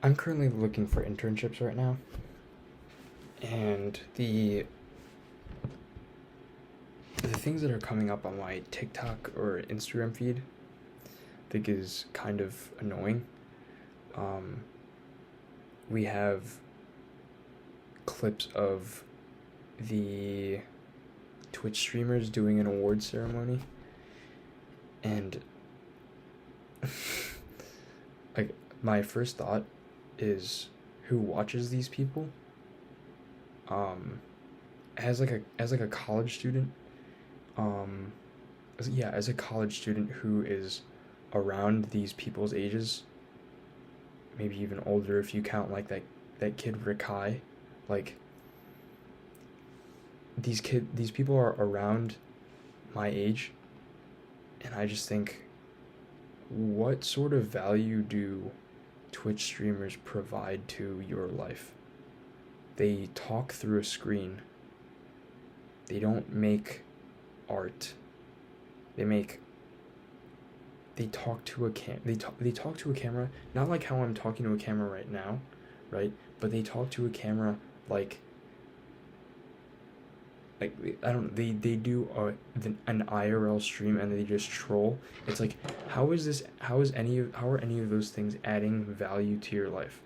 I'm currently looking for internships right now, and the things that are coming up on my TikTok or Instagram feed I think is kind of annoying. Um, we have clips of the Twitch streamers doing an award ceremony, and like my first thought is who watches these people. Um, as like a college student, um, as a college student who is around these people's ages, maybe even older if you count like that kid Rikai, like these people are around my age, and I just think, what sort of value do Twitch streamers provide to your life? They talk through a screen. They don't make art. They make they talk to a they talk to a camera, not like how I'm talking to a camera right now, right? But they talk to a camera like like I don't they do an IRL stream and they just troll. It's like, how are any of those things adding value to your life?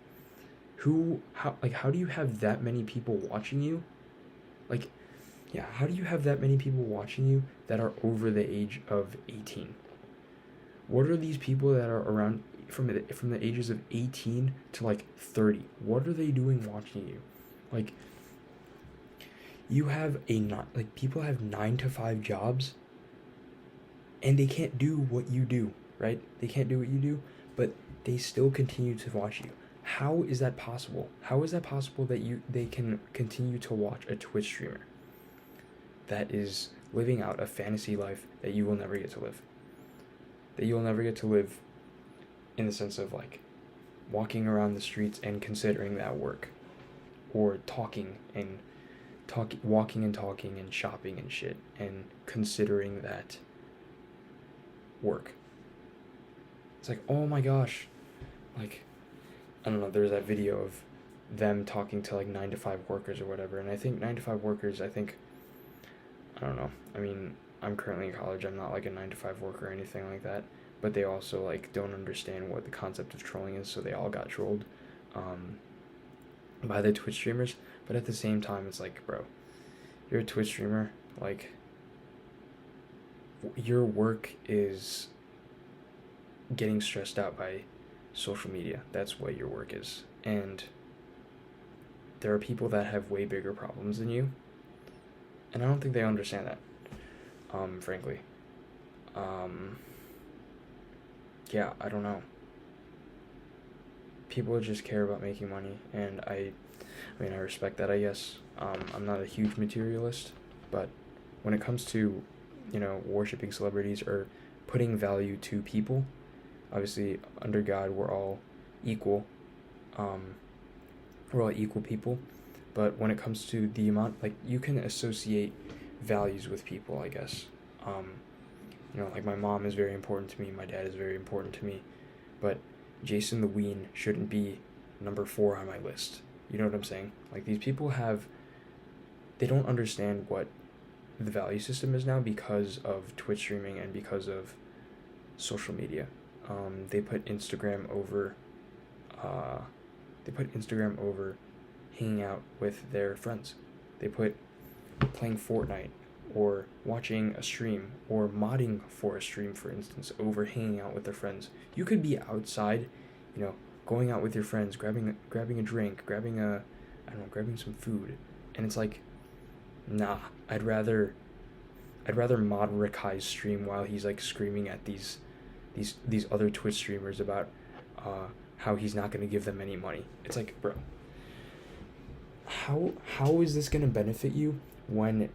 How do you have that many people watching you? Like, yeah, how do you have that many people watching you that are over the age of 18? What are these people that are around from the ages of 18 to like 30? What are they doing watching you? Like, you have a not like people have 9 to 5 jobs, and they can't do what you do, right? They can't do what you do, but they still continue to watch you. How is that possible? How is that possible that they can continue to watch a Twitch streamer that is living out a fantasy life that you will never get to live? That you'll never get to live, in the sense of like walking around the streets and considering that work, or walking and talking and shopping and shit and considering that work. It's like, oh my gosh, like, I don't know, there's that video of them talking to like 9 to 5 workers or whatever, and I think 9 to 5 workers, I don't know, I mean, I'm currently in college, I'm not like a 9 to 5 worker or anything like that, but they also like don't understand what the concept of trolling is, so they all got trolled by the Twitch streamers. But at the same time, it's like, bro, you're a Twitch streamer, like, your work is getting stressed out by social media. That's what your work is. And there are people that have way bigger problems than you, and I don't think they understand that, frankly. Um, yeah, I don't know. People just care about making money, and I mean, I respect that, I guess. I'm not a huge materialist, but when it comes to, worshiping celebrities or putting value to people, obviously, under God, we're all equal. Um, we're all equal people, but when it comes to the amount, like, you can associate values with people, I guess. Um, like, my mom is very important to me, my dad is very important to me, but Jason the Ween shouldn't be number 4 on my list. You know what I'm saying? Like, these people they don't understand what the value system is now because of Twitch streaming and because of social media. They put Instagram over, hanging out with their friends. They put playing Fortnite or watching a stream or modding for a stream, for instance, over hanging out with their friends. You could be outside, going out with your friends, grabbing a drink, grabbing some food, and it's like, nah, I'd rather mod Rikai's stream while he's like screaming at these other Twitch streamers about how he's not gonna give them any money. It's like, bro, how is this gonna benefit you when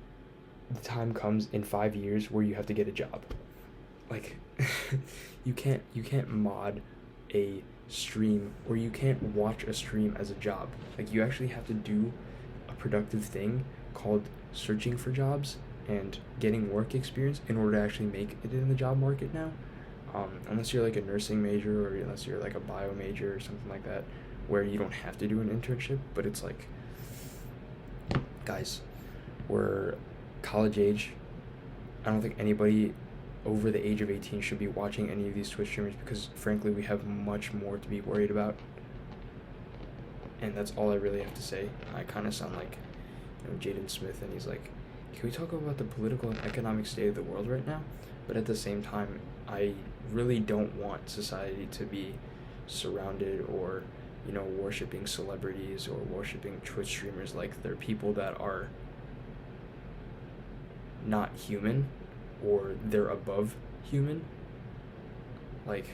the time comes in 5 years where you have to get a job? Like, you can't mod a stream, or you can't watch a stream as a job. Like, you actually have to do a productive thing called searching for jobs and getting work experience in order to actually make it in the job market now. Unless you're like a nursing major, or unless you're like a bio major or something like that, where you don't have to do an internship, but it's like, guys, we're college age. I don't think anybody over the age of 18 should be watching any of these Twitch streamers, because frankly we have much more to be worried about. And that's all I really have to say. I kind of sound like, Jaden Smith, and he's like, can we talk about the political and economic state of the world right now? But at the same time, I really don't want society to be surrounded or, worshiping celebrities or worshiping Twitch streamers like they're people that are not human, or they're above human. Like,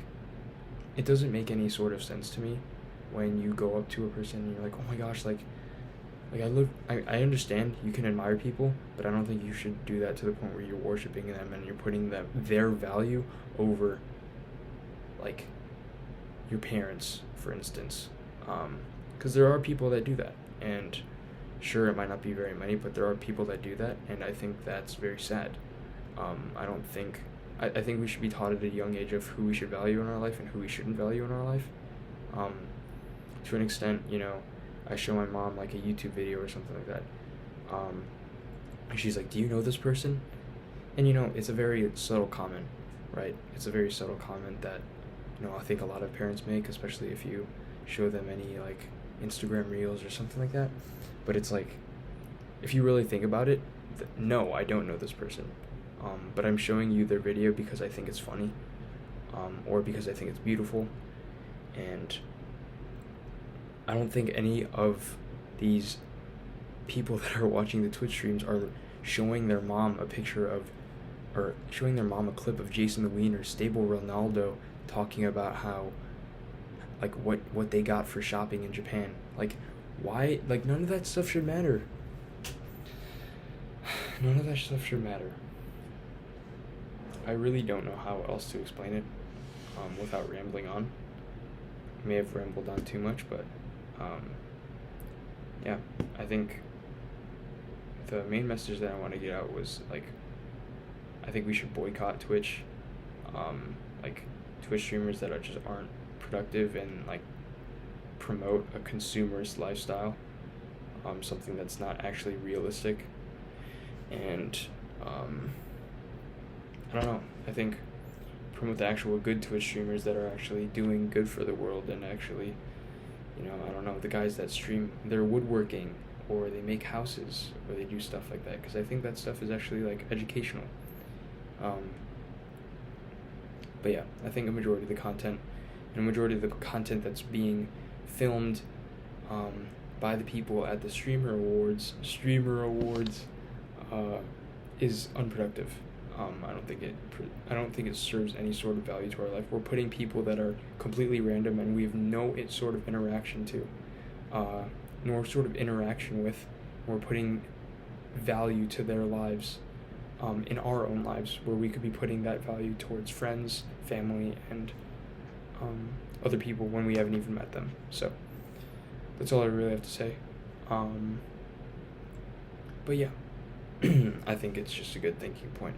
it doesn't make any sort of sense to me when you go up to a person and you're like, oh my gosh, I understand you can admire people, but I don't think you should do that to the point where you're worshiping them and you're putting their value over, like, your parents, for instance. Because there are people that do that, and sure, it might not be very many, but there are people that do that, and I think that's very sad. I think we should be taught at a young age of who we should value in our life and who we shouldn't value in our life. To an extent, I show my mom like a YouTube video or something like that. And she's like, do you know this person? And it's a very subtle comment, right? It's a very subtle comment that, I think a lot of parents make, especially if you show them any like Instagram reels or something like that. But it's like, if you really think about it, no, I don't know this person. But I'm showing you their video because I think it's funny, or because I think it's beautiful. And I don't think any of these people that are watching the Twitch streams are showing their mom a picture of, or showing their mom a clip of Jason the Wiener, Stable Ronaldo, talking about how, like, what they got for shopping in Japan. Like, why? Like, none of that stuff should matter. None of that stuff should matter. I really don't know how else to explain it without rambling on. I may have rambled on too much, but yeah, I think the main message that I want to get out was, like, I think we should boycott Twitch, like Twitch streamers that aren't productive and like promote a consumerist lifestyle, something that's not actually realistic. And I don't know, I think promote the actual good Twitch streamers that are actually doing good for the world, and actually, I don't know, the guys that stream their woodworking, or they make houses, or they do stuff like that, because I think that stuff is actually like educational. But yeah, I think a majority of the content that's being filmed by the people at the Streamer Awards is unproductive. I don't think it serves any sort of value to our life. We're putting people that are completely random and we have no sort of interaction to, nor sort of interaction with. We're putting value to their lives, in our own lives, where we could be putting that value towards friends, family, and other people when we haven't even met them. So that's all I really have to say. But yeah, I think it's just a good thinking point.